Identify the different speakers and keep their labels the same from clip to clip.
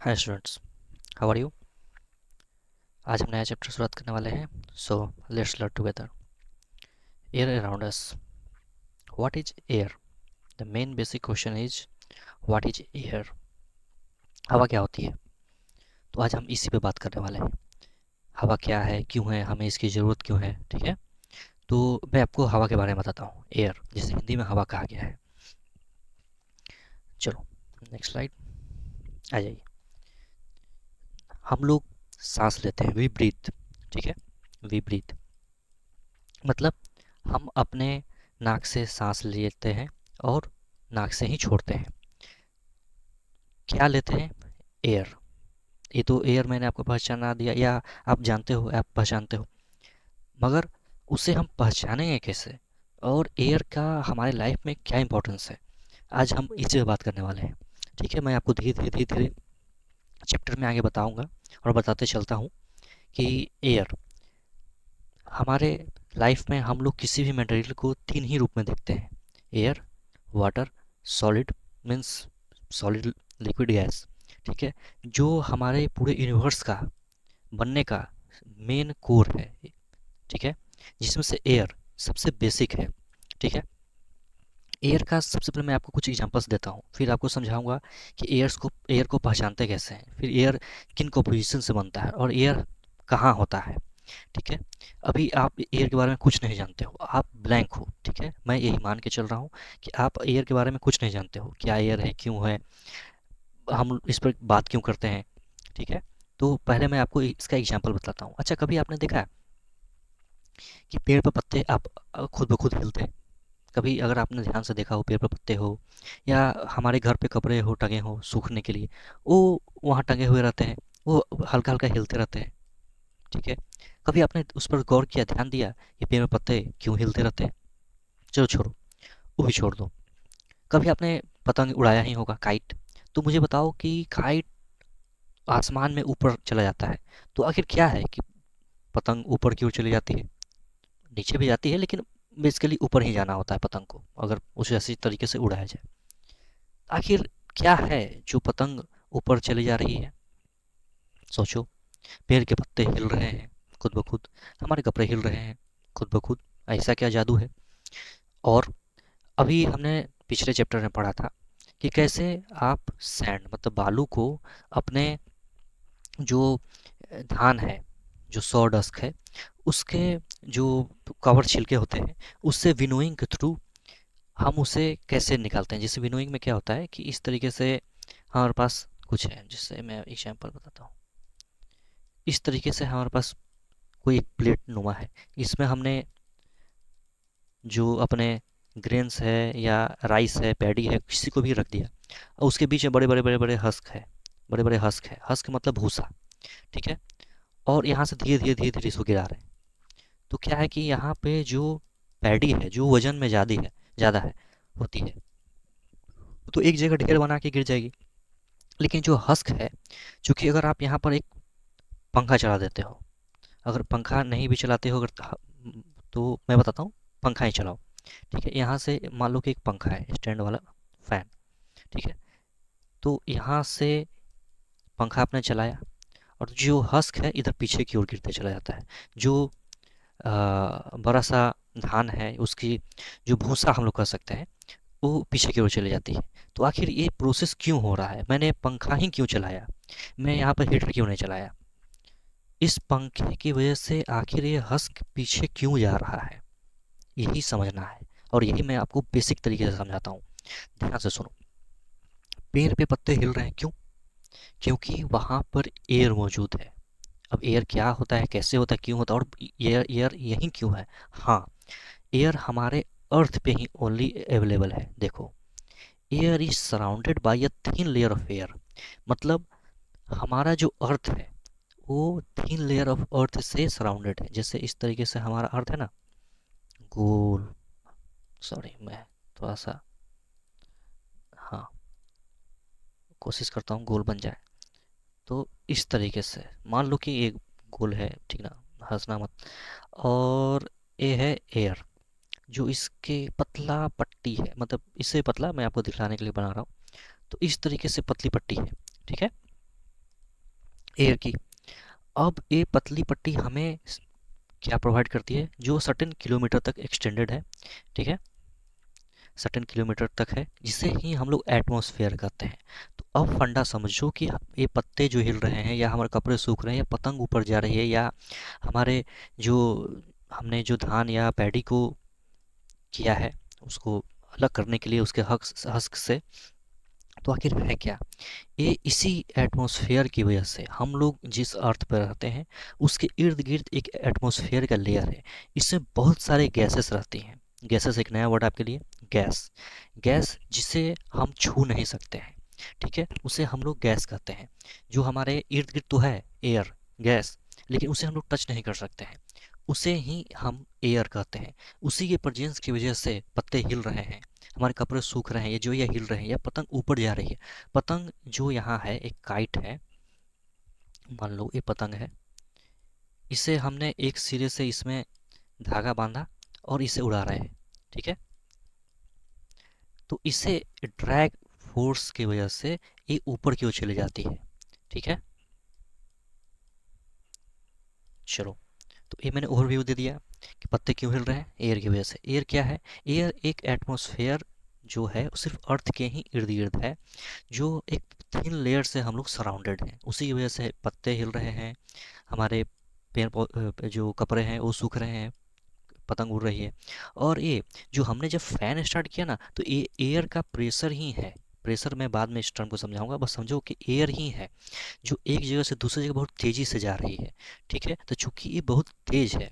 Speaker 1: Hi students, how are you. आज हम नया चैप्टर शुरुआत करने वाले हैं। So let's learn together. Air around us. What is air? The main basic question is what is air. हवा क्या होती है? तो आज हम इसी पे बात करने वाले हैं। हवा क्या है, क्यों है, हमें इसकी ज़रूरत क्यों है। ठीक है, तो मैं आपको हवा के बारे में बताता हूँ। एयर, जिसे हिंदी में हवा कहा गया है। चलो नेक्स्ट स्लाइड आ जाइए। हम लोग सांस लेते हैं, वी ब्रीथ। ठीक है, वी ब्रीथ मतलब हम अपने नाक से सांस लेते हैं और नाक से ही छोड़ते हैं। क्या लेते हैं? एयर। ये तो एयर मैंने आपको पहचाना दिया, या आप जानते हो, आप पहचानते हो। मगर उसे हम पहचानेंगे कैसे, और एयर का हमारे लाइफ में क्या इंपॉर्टेंस है, आज हम इसी पे बात करने वाले हैं। ठीक है, मैं आपको धीरे धीरे धीरे धीरे चैप्टर में आगे बताऊंगा और बताते चलता हूँ कि एयर हमारे लाइफ में हम लोग किसी भी मटेरियल को तीन ही रूप में देखते हैं। Air, water, solid. Means solid, liquid, gas. ठीक है, जो हमारे पूरे यूनिवर्स का बनने का मेन कोर है। ठीक है, जिसमें से एयर सबसे बेसिक है। ठीक है, एयर का सबसे पहले मैं आपको कुछ एग्जांपल्स देता हूँ, फिर आपको समझाऊंगा कि एयर को पहचानते कैसे हैं, फिर एयर किन कंपोजिशन से बनता है और एयर कहाँ होता है। ठीक है, अभी आप एयर के बारे में कुछ नहीं जानते हो, आप ब्लैंक हो। ठीक है, मैं यही मान के चल रहा हूँ कि आप एयर के बारे में कुछ नहीं जानते हो, क्या एयर है, क्यों है, हम इस पर बात क्यों करते हैं। ठीक है, तो पहले मैं आपको इसका एग्जांपल बताता हूँ। अच्छा, कभी आपने देखा है कि पेड़ पर पत्ते आप खुद ब खुद हिलते हैं? कभी अगर आपने ध्यान से देखा हो, पेड़ पर पत्ते हो या हमारे घर पे कपड़े हो टंगे हो सूखने के लिए, वो वहाँ टंगे हुए रहते हैं, वो हल्का हल्का हिलते रहते हैं। ठीक है, कभी आपने उस पर गौर किया, ध्यान दिया ये पेड़ में पत्ते क्यों हिलते रहते हैं? चलो छोड़ो, वो भी छोड़ दो। कभी आपने पतंग उड़ाया ही होगा, काइट। तो मुझे बताओ कि काइट आसमान में ऊपर चला जाता है, तो आखिर क्या है कि पतंग ऊपर की ओर चली जाती है? नीचे भी जाती है, लेकिन बेसिकली ऊपर ही जाना होता है पतंग को, अगर उसे ऐसी तरीके से उड़ाया जाए। आखिर क्या है जो पतंग ऊपर चली जा रही है? सोचो, पेड़ के पत्ते हिल रहे हैं खुद ब खुद, हमारे कपड़े हिल रहे हैं खुद ब खुद। ऐसा क्या जादू है? और अभी हमने पिछले चैप्टर में पढ़ा था कि कैसे आप सैंड मतलब बालू को अपने जो धान है, जो सॉ डस्ट है, उसके जो कवर छिलके होते हैं, उससे विनोइंग के थ्रू हम उसे कैसे निकालते हैं। जैसे विनोइंग में क्या होता है कि इस तरीके से हमारे पास कुछ है, जिससे मैं एग्जांपल बताता हूँ। इस तरीके से हमारे पास कोई एक प्लेट नुमा है, इसमें हमने जो अपने ग्रेन्स है या राइस है, पैडी है, किसी को भी रख दिया, और उसके बीच में बड़े बड़े बड़े बड़े हस्क है, बड़े बड़े हस्क है, हस्क मतलब भूसा। ठीक है, और यहाँ से धीरे धीरे धीरे धीरे इसको गिरा रहे हैं। तो क्या है कि यहाँ पे जो पैडी है, जो वजन में ज़्यादा है होती है, तो एक जगह ढेर बना के गिर जाएगी। लेकिन जो हस्क है, चूंकि अगर आप यहाँ पर एक पंखा चला देते हो, अगर पंखा नहीं भी चलाते हो, अगर तो मैं बताता हूँ, पंखा ही चलाओ। ठीक है, यहाँ से मान लो कि एक पंखा है, स्टैंड वाला फैन। ठीक है, तो यहाँ से पंखा आपने चलाया, और जो हस्क है इधर पीछे की ओर गिरते चला जाता है। जो बड़ा सा धान है, उसकी जो भूसा हम लोग कह सकते हैं, वो पीछे की ओर चली जाती है। तो आखिर ये प्रोसेस क्यों हो रहा है? मैंने पंखा ही क्यों चलाया? मैं यहाँ पर हीटर क्यों नहीं चलाया? इस पंखे की वजह से आखिर ये हस्क पीछे क्यों जा रहा है, यही समझना है। और यही मैं आपको बेसिक तरीके से समझाता हूँ। ध्यान से सुनो। पेड़ पे पत्ते हिल रहे हैं, क्यों? क्योंकि वहाँ पर एयर मौजूद है। अब एयर क्या होता है, कैसे होता है, क्यों होता है, और एयर एयर यही क्यों है? हाँ, एयर हमारे अर्थ पे ही ओनली अवेलेबल है। देखो, air is surrounded by a thin layer of air. मतलब हमारा जो अर्थ है, वो थिन लेयर ऑफ अर्थ से सराउंडेड है। जैसे इस तरीके से हमारा अर्थ है ना, गोल। सॉरी, मैं थोड़ा सा, हाँ, कोशिश करता हूँ गोल बन जाए। तो इस तरीके से मान लो कि एक गोल है, ठीक ना, हंसना मत। और ये है एयर, जो इसके पतला पट्टी है, मतलब इससे पतला मैं आपको दिखाने के लिए बना रहा हूँ। तो इस तरीके से पतली पट्टी है। ठीक है, एयर की। अब ये पतली पट्टी हमें क्या प्रोवाइड करती है, जो सर्टेन किलोमीटर तक एक्सटेंडेड है, ठीक है, सर्टेन किलोमीटर तक है, जिसे ही हम लोग एटमॉस्फेयर कहते हैं। तो अब फंडा समझो कि ये पत्ते जो हिल रहे हैं, या हमारे कपड़े सूख रहे हैं, या पतंग ऊपर जा रही है, या हमारे जो हमने जो धान या पैडी को किया है उसको अलग करने के लिए उसके हस्क से, तो आखिर है क्या, ये इसी एटमॉस्फेयर की वजह से हम लोग जिस अर्थ पर रहते हैं उसके इर्द गिर्द एक एटमॉस्फेयर का लेयर है। इसमें बहुत सारे गैसेस रहती हैं। गैसेस एक नया वर्ड आपके लिए, गैस। गैस जिसे हम छू नहीं सकते हैं, ठीक है, उसे हम लोग गैस कहते हैं। जो हमारे इर्द गिर्द तो है एयर, गैस, लेकिन उसे हम लोग टच नहीं कर सकते हैं, उसे ही हम एयर कहते हैं। उसी के प्रेजेंस की वजह से पत्ते हिल रहे हैं, हमारे कपड़े सूख रहे हैं, ये जो ये हिल रहे हैं, या पतंग ऊपर जा रही है। पतंग जो यहाँ है एक काइट है, मान लो ये पतंग है, इसे हमने एक सिरे से इसमें धागा बांधा और इसे उड़ा रहे हैं, ठीक है। तो इसे ड्रैग फोर्स की वजह से ये ऊपर की ओर चली जाती है, ठीक है। चलो, तो ये मैंने ओवरव्यू दे दिया कि पत्ते क्यों हिल रहे हैं, एयर की वजह से। एयर क्या है, एयर एक एटमॉस्फेयर जो है वो सिर्फ अर्थ के ही इर्द गिर्द है, जो एक थिन लेयर से हम लोग सराउंडेड हैं, उसी की वजह से पत्ते हिल रहे हैं, हमारे जो कपड़े हैं वो सूख रहे हैं, पतंग उड़ रही है। और ये जो हमने जब फैन स्टार्ट किया ना, तो ये एयर का प्रेशर ही है। प्रेशर मैं बाद में इस टर्म को समझाऊंगा, बस समझो कि एयर ही है जो एक जगह से दूसरी जगह बहुत तेजी से जा रही है, ठीक है। तो चूंकि ये बहुत तेज है,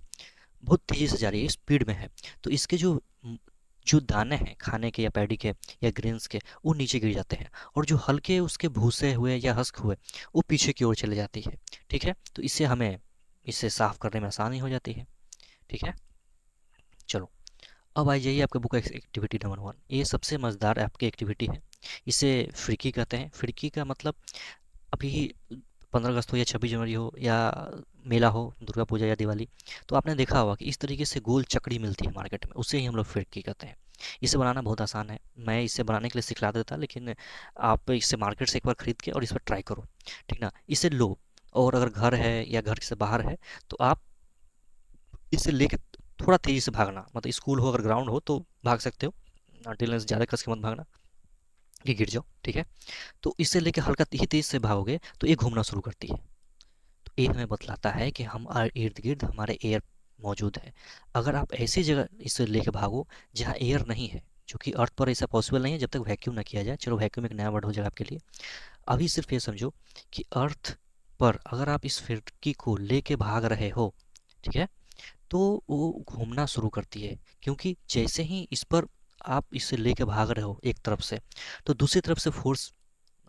Speaker 1: बहुत तेजी से जा रही है, स्पीड में है, तो इसके जो दाने हैं खाने के या पैडी के या ग्रेन्स के, वो नीचे गिर जाते हैं, और जो हल्के उसके भूसे हुए या हस्क हुए वो पीछे की ओर चले जाती है, ठीक है। तो इससे हमें इसे साफ करने में आसानी हो जाती है, ठीक है। चलो, अब आ जाइए आपके बुक एक्टिविटी नंबर 1। ये सबसे मज़ेदार आपकी एक्टिविटी है, इसे फिरकी कहते हैं। फिरकी का मतलब, अभी 15 अगस्त हो या 26 जनवरी हो या मेला हो, दुर्गा पूजा या दिवाली, तो आपने देखा होगा कि इस तरीके से गोल चकड़ी मिलती है मार्केट में, उसे ही हम लोग फिरकी कहते हैं। इसे बनाना बहुत आसान है, मैं इसे बनाने के लिए सिखला देता, लेकिन आप इसे मार्केट से एक बार खरीद के और इस पर ट्राई करो, ठीक ना। इसे लो, और अगर घर है या घर से बाहर है तो आप इसे लेके थोड़ा तेज़ी से भागना, मतलब स्कूल हो, अगर ग्राउंड हो तो भाग सकते हो, अनटिल ज़्यादा कस के मत भागना कि गिर जाओ, ठीक है। तो इसे लेके हल्का ही तेज से भागोगे तो ये घूमना शुरू करती है। तो ये हमें बतलाता है कि हम इर्द गिर्द हमारे एयर मौजूद है। अगर आप ऐसी जगह इसे लेके भागो जहाँ एयर नहीं है, क्योंकि अर्थ पर ऐसा पॉसिबल नहीं है जब तक वैक्यूम ना किया जाए, चलो वैक्यूम एक नया वर्ड हो जाएगा आपके लिए। अभी सिर्फ ये समझो कि अर्थ पर अगर आप इस फिरकी को लेके भाग रहे हो, ठीक है, तो वो घूमना शुरू करती है, क्योंकि जैसे ही इस पर आप इसे लेके भाग रहे हो एक तरफ से, तो दूसरी तरफ से फोर्स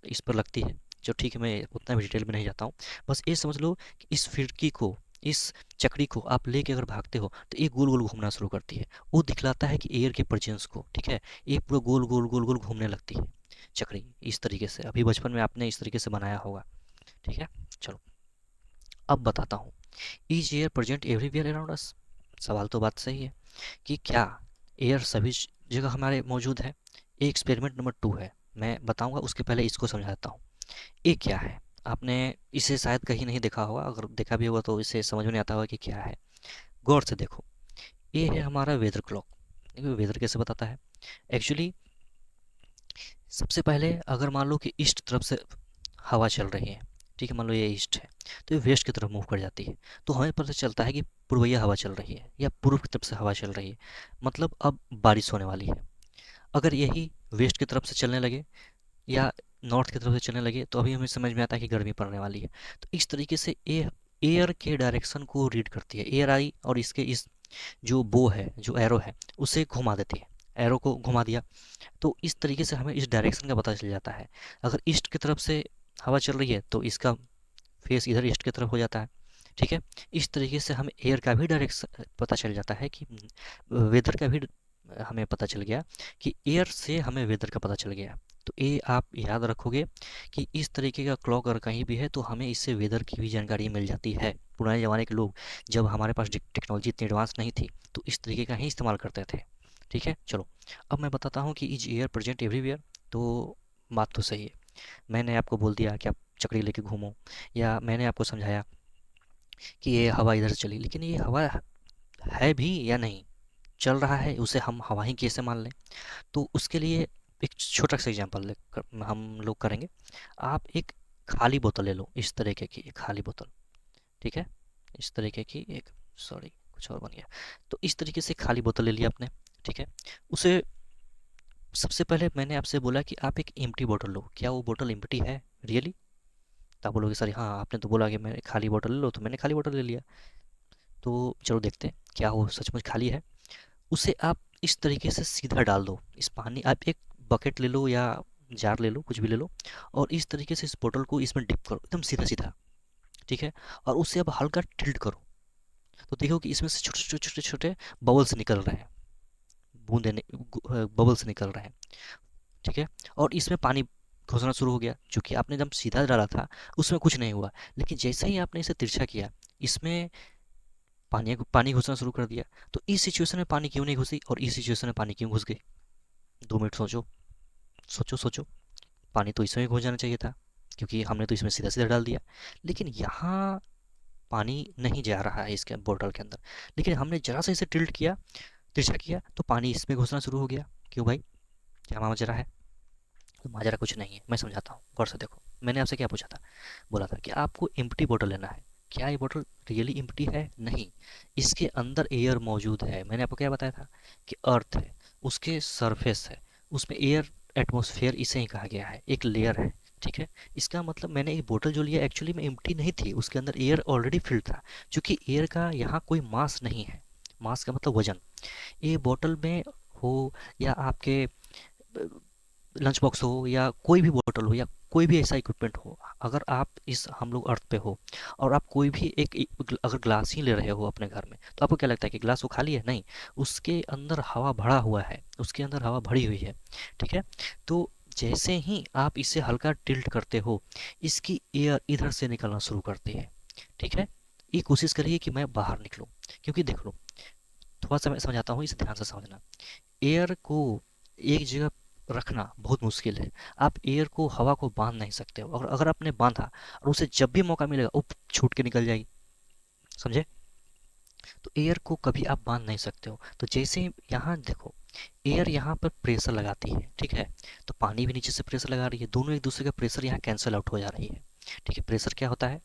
Speaker 1: इस पर लगती है। जो ठीक है, मैं उतना भी डिटेल में नहीं जाता हूँ, बस ये समझ लो कि इस फिरकी को, इस चक्री को आप लेके अगर भागते हो तो ये गोल गोल घूमना शुरू करती है। वो दिखलाता है कि एयर के प्रेजेंस को, ठीक है। ये पूरा गोल गोल गोल गोल घूमने लगती है चक्री, इस तरीके से। अभी बचपन में आपने इस तरीके से बनाया होगा, ठीक है। चलो, अब बताता हूँ, is air present everywhere around us. सवाल तो बात सही है कि क्या एयर सभी जगह हमारे मौजूद है। ये एक्सपेरिमेंट नंबर 2 है, मैं बताऊंगा, उसके पहले इसको समझाता हूँ। ये क्या है, आपने इसे शायद कहीं नहीं देखा होगा, अगर देखा भी होगा तो इसे समझ में नहीं आता होगा कि क्या है। गौर से देखो, ये है हमारा वेदर क्लॉक। देखो वेदर कैसे बताता है। एक्चुअली सबसे पहले अगर मान लो कि ईस्ट तरफ से हवा चल रही है, ठीक है, मान लो ये ईस्ट है, तो ये वेस्ट की तरफ मूव कर जाती है, तो हमें पता चलता है कि पूर्वइया हवा चल रही है या पूर्व की तरफ से हवा चल रही है, मतलब अब बारिश होने वाली है। अगर यही वेस्ट की तरफ से चलने लगे या नॉर्थ की तरफ से चलने लगे, तो अभी हमें समझ में आता है कि गर्मी पड़ने वाली है। तो इस तरीके से ये एयर के डायरेक्शन को रीड करती है। एयर आई और इसके इस जो बो है, जो एरो है, उसे घुमा देती है, एरो को घुमा दिया, तो इस तरीके से हमें इस डायरेक्शन का पता चल जाता है। अगर ईस्ट की तरफ से हवा चल रही है तो इसका फेस इधर ईस्ट की तरफ हो जाता है, ठीक है। इस तरीके से हमें एयर का भी डायरेक्शन पता चल जाता है कि वेदर का भी हमें पता चल गया, कि एयर से हमें वेदर का पता चल गया। तो ये आप याद रखोगे कि इस तरीके का क्लॉक अगर कहीं भी है तो हमें इससे वेदर की भी जानकारी मिल जाती है। पुराने ज़माने के लोग, जब हमारे पास टेक्नोलॉजी इतनी एडवांस नहीं थी, तो इस तरीके का ही इस्तेमाल करते थे, ठीक है। चलो, अब मैं बताता हूँ कि इज एयर प्रेजेंट एवरीवेयर, तो बात तो सही है। मैंने आपको बोल दिया कि आप चक्री लेके घूमो, या मैंने आपको समझाया कि ये हवा इधर से चली, लेकिन ये हवा है भी या नहीं, चल रहा है, उसे हम हवा ही कैसे मान लें? तो उसके लिए एक छोटा सा एग्जांपल हम लोग करेंगे। आप एक खाली बोतल ले लो, इस तरीके की एक खाली बोतल, ठीक है? इस तरीके की एक, सॉरी कुछ और बन गया। तो इस तरीके से खाली बोतल ले लिया आपने, ठीक है? उसे, सबसे पहले मैंने आपसे बोला कि आप एक एम्प्टी बोतल लो, क्या वो बोतल एम्प्टी है रियली? तो आप बोलोगे सर हाँ, आपने तो बोला कि मैं खाली बोतल ले लो, तो मैंने खाली बोतल ले लिया। तो चलो देखते हैं क्या वो सचमुच खाली है। उसे आप इस तरीके से सीधा डाल दो इस पानी, आप एक बकेट ले लो या जार ले लो, कुछ भी ले लो, और इस तरीके से इस बोतल को इसमें डिप करो एकदम सीधा सीधा, ठीक है? और उसे अब हल्का टिल्ट करो, तो देखो कि इसमें से छोटे छोटे छोटे छोटे बबल्स निकल रहे हैं, बूंदे बबल्स निकल रहे हैं, ठीक है? और इसमें पानी घुसना शुरू हो गया, क्योंकि आपने जब सीधा डाला था उसमें कुछ नहीं हुआ, लेकिन जैसे ही आपने इसे तिरछा किया, इसमें पानी पानी घुसना शुरू कर दिया। तो इस सिचुएशन में पानी क्यों नहीं घुसी और इस सिचुएशन में पानी क्यों घुस गई? 2 मिनट सोचो, सोचो सोचो। पानी तो इसमें घुस जाना चाहिए था, क्योंकि हमने तो इसमें सीधा सीधा डाल दिया, लेकिन यहाँ पानी नहीं जा रहा है इसके बोतल के अंदर, लेकिन हमने जरा सा इसे टिल्ट किया, तिरछा किया, तो पानी इसमें घुसना शुरू हो गया। क्यों भाई, क्या माजरा है? तो माजरा कुछ नहीं है, मैं समझाता हूँ, गौर से देखो। मैंने आपसे क्या पूछा था? बोला था कि आपको एम्प्टी बोतल लेना है। क्या ये बोतल रियली एम्प्टी है? नहीं, इसके अंदर एयर मौजूद है। मैंने आपको क्या बताया था कि अर्थ है, उसके सरफेस है, उसमें एयर, एटमॉस्फेयर इसे ही कहा गया है, एक लेयर है, ठीक है? इसका मतलब मैंने ये बोतल जो लिया एक्चुअली में एम्प्टी नहीं थी, उसके अंदर एयर ऑलरेडी फिल्ड था, क्योंकि एयर का यहाँ कोई मास नहीं है। मास का मतलब वजन। ये बोतल में हो या आपके लंच बॉक्स हो या कोई भी बोतल हो या कोई भी ऐसा इक्विपमेंट हो, अगर आप इस, हम लोग अर्थ पे हो और आप कोई भी अगर ग्लास ही ले रहे हो अपने घर में, तो आपको क्या लगता है कि ग्लास वो खाली है? नहीं, उसके अंदर हवा भरा हुआ है, उसके अंदर हवा भरी हुई है, ठीक है? तो जैसे ही आप इसे हल्का टिल्ट करते हो, इसकी एयर इधर से निकलना शुरू करती है, ठीक है? ये कोशिश करिए कि मैं बाहर निकलूं, क्योंकि देख लो, थोड़ा सा मैं समझाता हूँ, इसे ध्यान से समझना। एयर को एक जगह रखना बहुत मुश्किल है। आप एयर को, हवा को बांध नहीं सकते हो, और अगर आपने बांधा और उसे जब भी मौका मिलेगा वो छूट के निकल जाएगी, समझे? तो एयर को कभी आप बांध नहीं सकते हो। तो जैसे ही यहाँ देखो, एयर यहाँ पर प्रेशर लगाती है, ठीक है? तो पानी भी नीचे से प्रेशर लगा रही है, दोनों एक दूसरे का प्रेशर यहाँ कैंसिल आउट हो जा रही है, ठीक है? प्रेशर क्या होता है,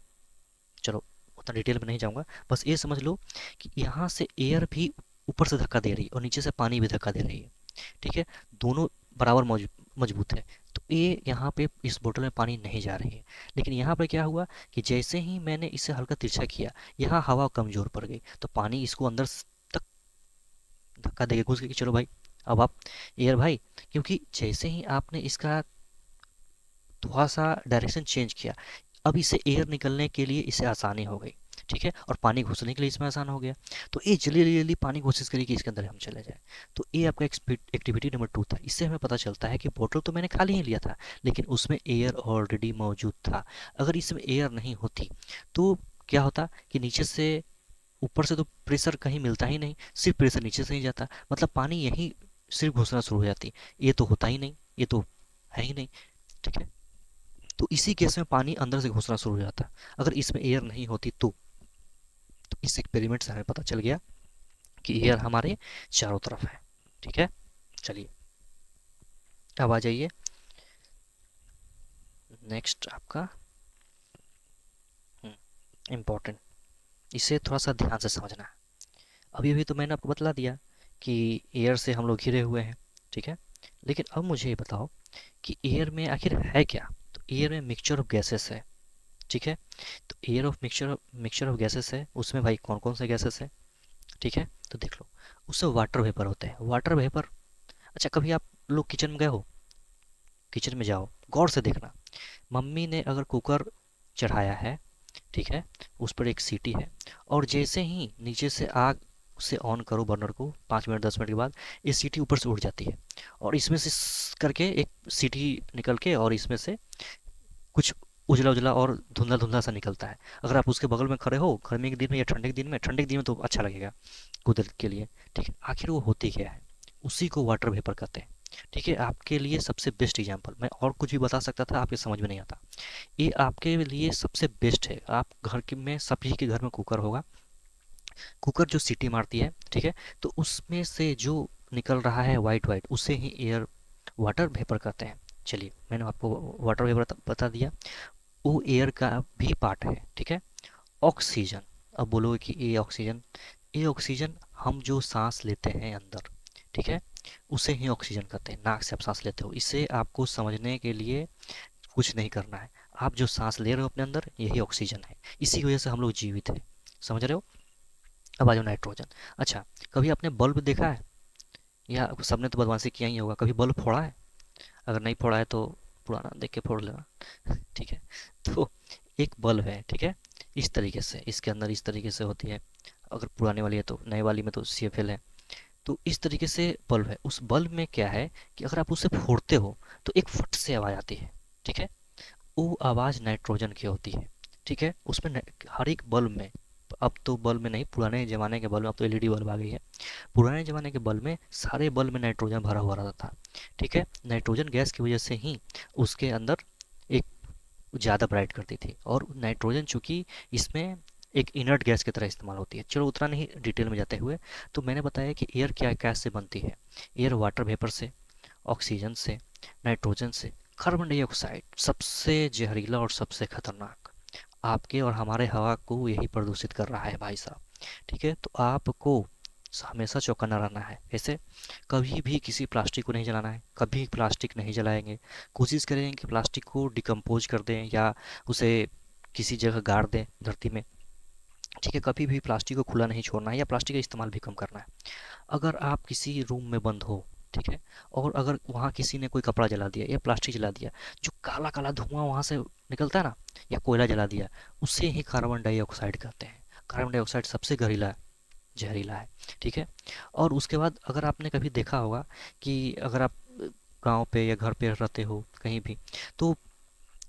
Speaker 1: चलो उतना डिटेल में नहीं जाऊंगा, बस ये समझ लो कि यहाँ से एयर भी ऊपर से धक्का दे रही है और नीचे से पानी भी धक्का दे रही है, ठीक है? दोनों बराबर मजबूत है। तो ये यहाँ पे इस बोतल में पानी नहीं जा रही है, लेकिन यहाँ पे क्या हुआ कि जैसे ही मैंने इसे हल्का तिरछा किया, यहाँ हवा कमजोर पड़ गई, तो पानी इसको अंदर तक धक्का देके घुस गई कि चलो भाई, अब आप एयर भाई, क्योंकि जैसे ही आपने इसका थोड़ा सा डायरेक्शन चेंज किया, अब इसे एयर निकलने के लिए इसे आसानी हो गई, ठीक है? और पानी घुसने के लिए इसमें आसान हो गया। तो ये जल्दी जल्दी पानी कोशिश करी कि इसके अंदर हम चले जाए। तो ये आपका एक्टिविटी नंबर 2 था। इससे हमें पता चलता है कि बोतल तो मैंने खाली ही लिया था, लेकिन उसमें एयर ऑलरेडी मौजूद था। अगर इसमें एयर नहीं होती तो क्या होता कि नीचे से, ऊपर से तो प्रेशर कहीं मिलता ही नहीं, सिर्फ प्रेशर नीचे से ही जाता, मतलब पानी यहीं सिर्फ घुसना शुरू हो जाती। ये तो होता ही नहीं, ये तो है ही नहीं, ठीक है? तो इसी केस में पानी अंदर से घुसना शुरू हो जाता। अगर इसमें एयर नहीं होती तो इस एक्सपेरिमेंट से हमें पता चल गया कि एयर हमारे चारों तरफ है, ठीक है? चलिए, अब आ जाइए नेक्स्ट आपका इम्पोर्टेंट, इसे थोड़ा सा ध्यान से समझना है। अभी अभी तो मैंने आपको बतला दिया कि एयर से हम लोग घिरे हुए हैं, ठीक है? लेकिन अब मुझे ये बताओ कि एयर में आखिर है क्या? तो एयर में मिक्सचर ऑफ गैसेस है, ठीक है? तो air of mixture of gases है, उसमें भाई कौन कौन से गैसेस है, ठीक है? तो देख लो, उससे वाटर वेपर होते हैं, वाटर वेपर। अच्छा, कभी आप लोग किचन में गए हो? किचन में जाओ, गौर से देखना, मम्मी ने अगर कुकर चढ़ाया है, ठीक है? उस पर एक सीटी है, और जैसे ही नीचे से आग से ऑन करो बर्नर को, 5 मिनट 10 मिनट के बाद ये सीटी ऊपर से उड़ जाती है, और इसमें से करके एक सीटी निकल के, और इसमें से कुछ उजला उजला और धुंधला धुंधला सा निकलता है। अगर आप उसके बगल में खड़े हो गर्मी के दिन में या ठंडे के दिन में, ठंडे के दिन में तो अच्छा लगेगा कुदरत के लिए, ठीक है? आखिर वो होती क्या है? उसी को वाटर वेपर कहते हैं। ठीक है, आपके लिए सबसे बेस्ट एग्जांपल, मैं और कुछ भी बता सकता था, आपके समझ में नहीं आता। ये आपके लिए सबसे बेस्ट है। आप घर के में सभी के घर में कुकर होगा। कुकर जो सीटी मारती है, ठीक है, तो उसमें से जो निकल रहा है वाइट वाइट, उसे ही एयर वाटर वेपर कहते हैं। चलिए, मैंने आपको वाटर वेपर बता दिया। वो एयर का भी पार्ट है, ठीक है। ऑक्सीजन, अब बोलोगे कि ये ऑक्सीजन हम जो सांस लेते हैं अंदर, ठीक है, उसे ही ऑक्सीजन कहते हैं। नाक से आप सांस लेते हो, इसे आपको समझने के लिए कुछ नहीं करना है। आप जो सांस ले रहे हो अपने अंदर, यही ऑक्सीजन है। इसी की वजह से हम लोग जीवित हैं। समझ रहे हो? अब आ जाओ नाइट्रोजन। अच्छा, कभी आपने बल्ब देखा है? या सबने तो बदमाशी किया ही होगा, कभी बल्ब फोड़ा है? अगर नहीं फोड़ा है तो पुराना देख के फोड़ लेना। ठीक है, तो एक बल्ब है, ठीक है, इस तरीके से, इसके अंदर इस तरीके से होती है। अगर पुराने वाली है तो, नए वाली में तो CFL है। तो इस तरीके से बल्ब है। उस बल्ब में क्या है कि अगर आप उसे फोड़ते हो तो एक फट से आवाज़ आती है, ठीक है। वो आवाज़ नाइट्रोजन की होती है, ठीक है। उसमें हर एक बल्ब में, अब तो बल्ब में नहीं, पुराने ज़माने के बल्ब में, अब तो LED बल्ब आ गई है। पुराने ज़माने के बल्ब में, सारे बल्ब में नाइट्रोजन भरा हुआ रहता था, ठीक है। नाइट्रोजन गैस की वजह से ही उसके अंदर एक ज़्यादा ब्राइट करती थी। और नाइट्रोजन चूंकि इसमें एक इनर्ट गैस की तरह इस्तेमाल होती है। चलो उतना नहीं डिटेल में जाते हुए, तो मैंने बताया कि एयर क्या गैस से बनती है। एयर वाटर वेपर से, ऑक्सीजन से, नाइट्रोजन से, कार्बन डाइऑक्साइड सबसे जहरीला और सबसे खतरनाक, आपके और हमारे हवा को यही प्रदूषित कर रहा है भाई साहब। ठीक है, तो आपको हमेशा चौकन्ना रहना है। कैसे? कभी भी किसी प्लास्टिक को नहीं जलाना है, कभी प्लास्टिक नहीं जलाएंगे। कोशिश करें कि प्लास्टिक को डिकम्पोज कर दें या उसे किसी जगह गाड़ दें धरती में। ठीक है, कभी भी प्लास्टिक को खुला नहीं छोड़ना है या प्लास्टिक का इस्तेमाल भी कम करना है। अगर आप किसी रूम में बंद हो, ठीक है, और अगर वहाँ किसी ने कोई कपड़ा जला दिया या प्लास्टिक जला दिया, जो काला काला धुआं वहाँ से निकलता है ना, या कोयला जला दिया, उसे ही कार्बन डाइऑक्साइड कहते हैं। कार्बन डाइऑक्साइड सबसे जहरीला है, ठीक है। और उसके बाद अगर आपने कभी देखा होगा कि अगर आप गांव पे या घर पे रहते हो कहीं भी, तो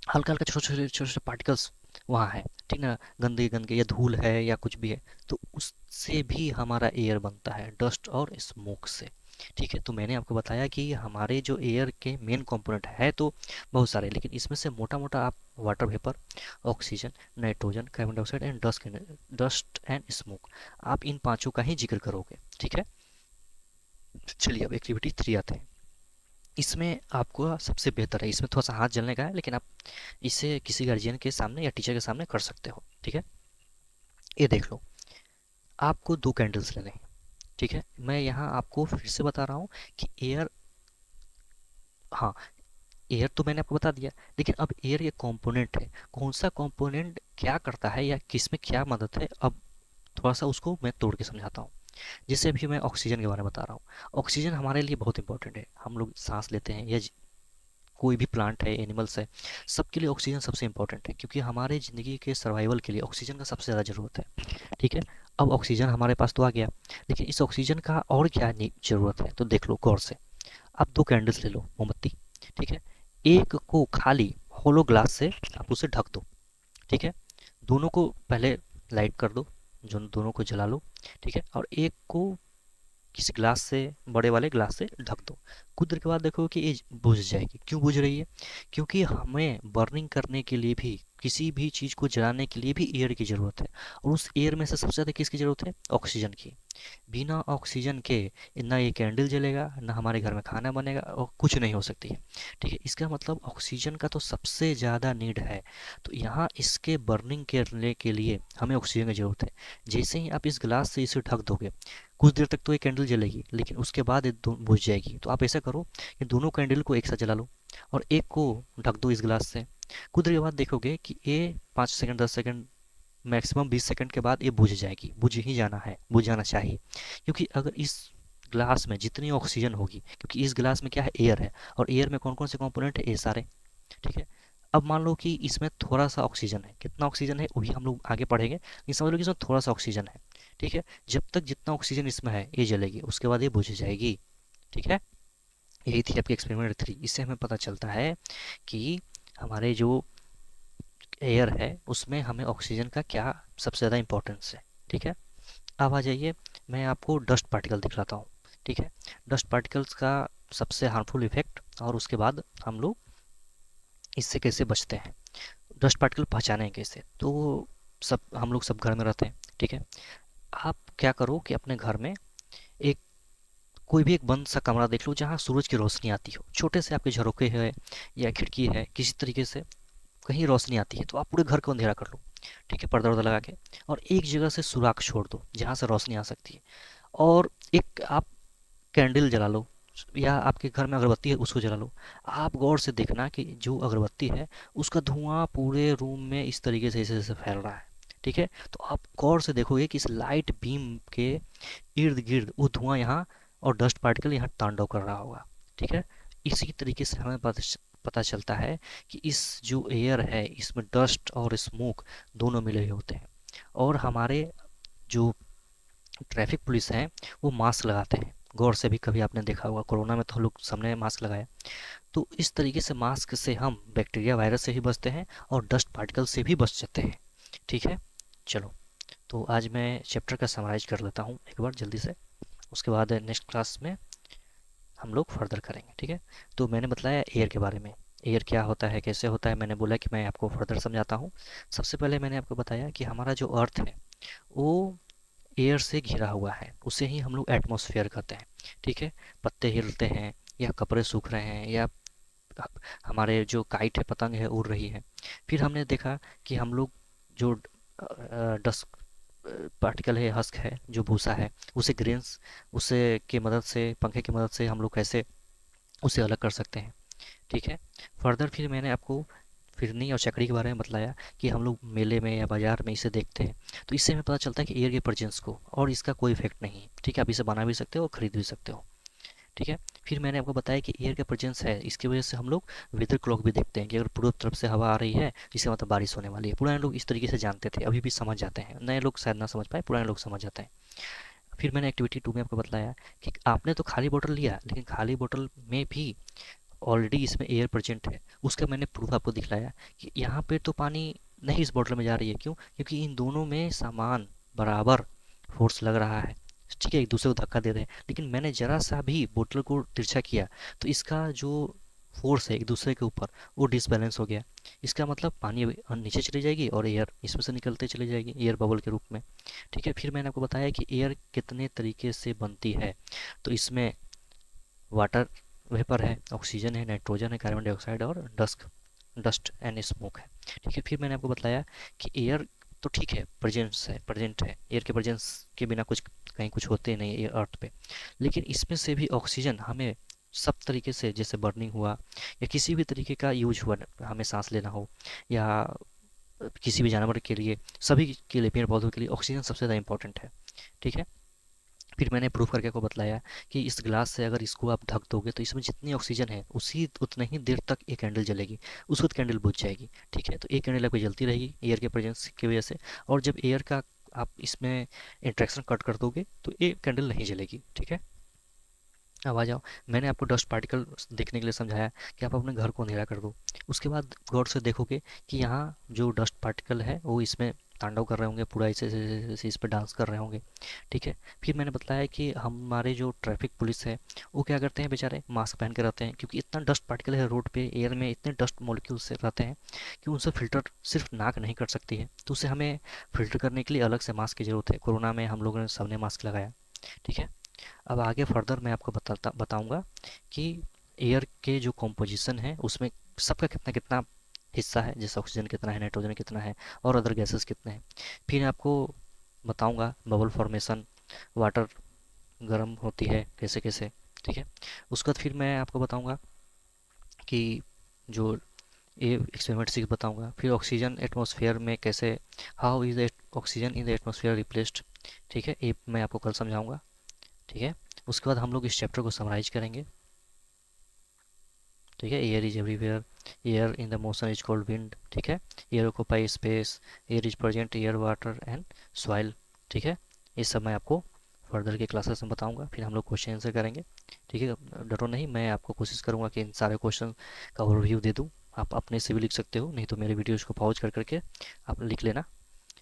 Speaker 1: हल्का हल्का छोटे छोटे छोटे छोटे पार्टिकल्स वहाँ है, ठीक ना, गंदगी गंदगी या धूल है या कुछ भी है, तो उससे भी हमारा एयर बनता है, डस्ट और स्मोक से। ठीक है, तो मैंने आपको बताया कि हमारे जो एयर के मेन कंपोनेंट है तो बहुत सारे, लेकिन इसमें से मोटा मोटा आप water vapour, oxygen, nitrogen, carbon dioxide and dust and smoke, आप इन पांचों का ही जिक्र करोगे। ठीक है, चलिए अब एक्टिविटी 3 आते हैं। इसमें आपको सबसे बेहतर है, इसमें थोड़ा सा हाथ जलने का है, लेकिन आप इसे किसी गार्जियन के सामने या टीचर के सामने कर सकते हो। ठीक है, ये देख लो, आपको 2 कैंडल्स लेने हैं। ठीक है, मैं यहाँ आपको फिर से बता रहा हूँ कि एयर, हाँ, एयर तो मैंने आपको बता दिया, लेकिन अब एयर ये कंपोनेंट है, कौन सा कंपोनेंट क्या करता है या किस में क्या मदद है, अब थोड़ा सा उसको मैं तोड़ के समझाता हूँ। जैसे अभी मैं ऑक्सीजन के बारे में बता रहा हूँ। ऑक्सीजन हमारे लिए बहुत इंपॉर्टेंट है, हम लोग सांस लेते हैं या कोई भी प्लांट है, एनिमल्स है, सबके लिए ऑक्सीजन सबसे इंपॉर्टेंट है, क्योंकि हमारे ज़िंदगी के सर्वाइवल के लिए ऑक्सीजन का सबसे ज़्यादा ज़रूरत है। ठीक है, अब ऑक्सीजन हमारे पास तो आ गया, लेकिन इस ऑक्सीजन का और क्या ज़रूरत है, तो देख लो गौर से। आप 2 कैंडल्स ले लो, मोमबत्ती, ठीक है, एक को खाली होलो ग्लास से आप उसे ढक दो। ठीक है, दोनों को पहले लाइट कर दो, जो दोनों को जला लो। ठीक है, और एक को किसी ग्लास से, बड़े वाले ग्लास से ढक दो। कुछ देर के बाद देखो कि ये बुझ जाएगी। क्यों बुझ रही है? क्योंकि हमें बर्निंग करने के लिए भी, किसी भी चीज़ को जलाने के लिए भी एयर की ज़रूरत है। और उस एयर में से सबसे ज़्यादा किसकी ज़रूरत है? ऑक्सीजन की। बिना ऑक्सीजन के ना ये कैंडल जलेगा, ना हमारे घर में खाना बनेगा, और कुछ नहीं हो सकती है। ठीक है, इसका मतलब ऑक्सीजन का तो सबसे ज़्यादा नीड है। तो यहाँ इसके बर्निंग करने के लिए हमें ऑक्सीजन की ज़रूरत है। जैसे ही आप इस ग्लास से इसे ढक दोगे, कुछ देर तक तो ये कैंडल जलेगी, लेकिन उसके बाद ये बुझ जाएगी। तो आप ऐसा करो कि दोनों कैंडल को एक साथ जला लो और एक को ढक दो इस ग्लास से। कुछ देर के बाद देखोगे कि ये 5 सेकंड, 10 सेकंड, मैक्सिमम 20 सेकंड के बाद ये बुझ जाएगी। बुझ ही जाना है, बुझ जाना चाहिए, क्योंकि अगर इस ग्लास में जितनी ऑक्सीजन होगी, क्योंकि इस ग्लास में क्या है, एयर है, और एयर में कौन कौन से कंपोनेंट है, ये सारे। ठीक है, अब मान लो कि इसमें थोड़ा सा ऑक्सीजन है, कितना ऑक्सीजन है वो भी हम लोग आगे पढ़ेंगे, लेकिन समझ लो कि इसमें थोड़ा सा ऑक्सीजन है। ठीक है, जब तक जितना ऑक्सीजन इसमें है ये जलेगी, उसके बाद ये बुझ जाएगी। ठीक है, यही थी आपकी एक्सपेरिमेंट 3। इससे हमें पता चलता है कि हमारे जो एयर है उसमें हमें ऑक्सीजन का क्या सबसे ज़्यादा इंपॉर्टेंस है। ठीक है, अब आ जाइए, मैं आपको डस्ट पार्टिकल दिखलाता हूँ। ठीक है, डस्ट पार्टिकल्स का सबसे हार्मफुल इफेक्ट, और उसके बाद हम लोग इससे कैसे बचते हैं, डस्ट पार्टिकल पहचाने कैसे। तो सब हम लोग सब घर में रहते हैं, ठीक है। आप क्या करो कि अपने घर में एक कोई भी एक बंद सा कमरा देख लो जहाँ सूरज की रोशनी आती हो, छोटे से आपके झरोखे है या खिड़की है, किसी तरीके से कहीं रोशनी आती है तो आप पूरे घर को अंधेरा कर लो, ठीक है, पर्दा वर्दा लगा के। और एक जगह से सुराख छोड़ दो जहाँ से रोशनी आ सकती है, और एक आप कैंडल जला लो, या आपके घर में अगरबत्ती है उसको जला लो। आप गौर से देखना कि जो अगरबत्ती है उसका धुआं पूरे रूम में इस तरीके से जैसे फैल रहा है, ठीक है। तो आप गौर से देखोगे कि इस लाइट बीम के इर्द गिर्द वो धुआं यहाँ और डस्ट पार्टिकल यहाँ तांडव कर रहा होगा, ठीक है। इसी तरीके से हमें पता चलता है कि इस जो एयर है इसमें डस्ट और स्मोक दोनों मिले हुए होते हैं। और हमारे जो ट्रैफिक पुलिस हैं वो मास्क लगाते हैं, गौर से भी कभी आपने देखा होगा, कोरोना में तो लोग सबने मास्क लगाया। तो इस तरीके से मास्क से हम बैक्टीरिया वायरस से भी बचते हैं और डस्ट पार्टिकल से भी बच जाते हैं, ठीक है। चलो, तो आज मैं चैप्टर का समराइज कर लेता हूँ एक बार जल्दी से, उसके बाद नेक्स्ट क्लास में हम लोग फर्दर करेंगे, ठीक है। तो मैंने बताया एयर के बारे में, एयर क्या होता है कैसे होता है, मैंने बोला कि मैं आपको फर्दर समझाता हूँ। सबसे पहले मैंने आपको बताया कि हमारा जो अर्थ है वो एयर से घिरा हुआ है, उसे ही हम लोग एटमॉस्फेयर कहते हैं, ठीक है। पत्ते हिलते हैं या कपड़े सूख रहे हैं या हमारे जो काइट है पतंग है उड़ रही है। फिर हमने देखा कि हम लोग जो डस्ट पार्टिकल है, हस्क है, जो भूसा है, उसे ग्रेन्स, उसे की मदद से, पंखे की मदद से हम लोग कैसे उसे अलग कर सकते हैं, ठीक है। फर्दर फिर मैंने आपको फिरनी और चकड़ी के बारे में बतलाया कि हम लोग मेले में या बाजार में इसे देखते हैं, तो इससे हमें पता चलता है कि एयर के प्रेजेंस को, और इसका कोई इफेक्ट नहीं है, ठीक है। आप इसे बना भी सकते हो और खरीद भी सकते हो, ठीक है। फिर मैंने आपको बताया कि एयर का प्रेजेंस है, इसकी वजह से हम लोग वेदर क्लॉक भी देखते हैं कि अगर पूर्व तरफ से हवा आ रही है जिससे मतलब बारिश होने वाली है। पुराने लोग इस तरीके से जानते थे, अभी भी समझ जाते हैं, नए लोग शायद ना समझ पाए, पुराने लोग समझ जाते हैं। फिर मैंने एक्टिविटी 2 में आपको बतलाया कि आपने तो खाली बोतल लिया, लेकिन खाली बोतल में भी ऑलरेडी इसमें एयर प्रेजेंट है, उसका मैंने प्रूफ आपको दिखलाया कि यहाँ पे तो पानी नहीं इस बॉटल में जा रही है, क्यों, क्योंकि इन दोनों में समान बराबर फोर्स लग रहा है, ठीक है, एक दूसरे को धक्का दे रहे हैं। लेकिन मैंने जरा सा भी बोतल को तिरछा किया तो इसका जो फोर्स है एक दूसरे के ऊपर वो डिसबैलेंस हो गया। इसका मतलब पानी नीचे चली जाएगी और एयर इसमें से निकलते चली जाएगी एयर बबल के रूप में, ठीक है। फिर मैंने आपको बताया कि एयर कितने तरीके से बनती है, तो इसमें वाटर वेपर है, ऑक्सीजन है, नाइट्रोजन है, कार्बन डाइऑक्साइड और डस्ट एंड स्मोक है, ठीक है। फिर मैंने आपको बताया कि एयर तो ठीक है, प्रेजेंट है, एयर के प्रेजेंस के बिना कुछ कहीं कुछ होते नहीं एयर अर्थ पे। लेकिन इसमें से भी ऑक्सीजन हमें सब तरीके से, जैसे बर्निंग हुआ या किसी भी तरीके का यूज हुआ, हमें सांस लेना हो या किसी भी जानवर के लिए, सभी के लिए, पेड़ पौधों के लिए ऑक्सीजन सबसे ज़्यादा इंपॉर्टेंट है, ठीक है। फिर मैंने प्रूव करके आपको बतलाया कि इस ग्लास से अगर इसको आप ढक दोगे तो इसमें जितनी ऑक्सीजन है उसी उतने ही देर तक ये कैंडल जलेगी, उसके बाद कैंडल बुझ जाएगी, ठीक है। तो एक कैंडल आपकी जलती रहेगी एयर के प्रेजेंस की वजह से, और जब एयर का आप इसमें इंट्रैक्शन कट कर दोगे तो ये कैंडल नहीं जलेगी, ठीक है। अब आ जाओ, मैंने आपको डस्ट पार्टिकल देखने के लिए समझाया कि आप अपने घर को अंधेरा कर दो, उसके बाद गौर से देखोगे कि यहाँ जो डस्ट पार्टिकल है वो इसमें तांडव कर रहे होंगे, पूरा ऐसे इस पर डांस कर रहे होंगे, ठीक है। फिर मैंने बताया कि हमारे जो ट्रैफिक पुलिस है वो क्या करते हैं, बेचारे मास्क पहन के रहते हैं, क्योंकि इतना डस्ट पार्टिकल है रोड पे, एयर में इतने डस्ट मॉलिक्यूल्स से रहते हैं कि उनसे फ़िल्टर सिर्फ नाक नहीं कर सकती है, तो उसे हमें फ़िल्टर करने के लिए अलग से मास्क की ज़रूरत है। कोरोना में हम लोगों ने सबने मास्क लगाया, ठीक है। अब आगे फर्दर मैं आपको बताऊंगा कि एयर के जो कॉम्पोजिशन है उसमें सबका कितना कितना हिस्सा है, जैसे ऑक्सीजन कितना है, नाइट्रोजन कितना है, और अदर गैसेस कितने हैं। फिर आपको बताऊंगा बबल फॉर्मेशन, वाटर गर्म होती है कैसे कैसे, ठीक है। उसके बाद फिर मैं आपको बताऊंगा कि जो ये एक्सपेरिमेंट सीख बताऊंगा, फिर ऑक्सीजन एटमॉस्फेयर में कैसे, how is the oxygen in the atmosphere replaced, ठीक है, ये मैं आपको कल समझाऊंगा, ठीक है। उसके बाद हम लोग इस चैप्टर को समराइज करेंगे, ठीक है। Air is everywhere, air in the motion is called wind, ठीक है। Air occupy space, air is present, air water and soil, ठीक है। ये सब मैं आपको फर्दर के क्लासेस में बताऊंगा, फिर हम लोग क्वेश्चन आंसर करेंगे, ठीक है। डरो नहीं, मैं आपको कोशिश करूंगा कि इन सारे क्वेश्चन का ओवरव्यू दे दूं, आप अपने से भी लिख सकते हो, नहीं तो मेरे वीडियोज़ को पॉज कर करके आप लिख लेना,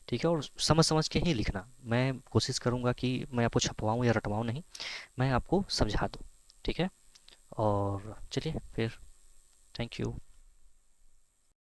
Speaker 1: ठीक है। और समझ समझ के ही लिखना, मैं कोशिश करूंगा कि मैं आपको छपवाऊँ या रटवाऊँ नहीं, मैं आपको समझा दूँ, ठीक है। और चलिए फिर, थैंक यू।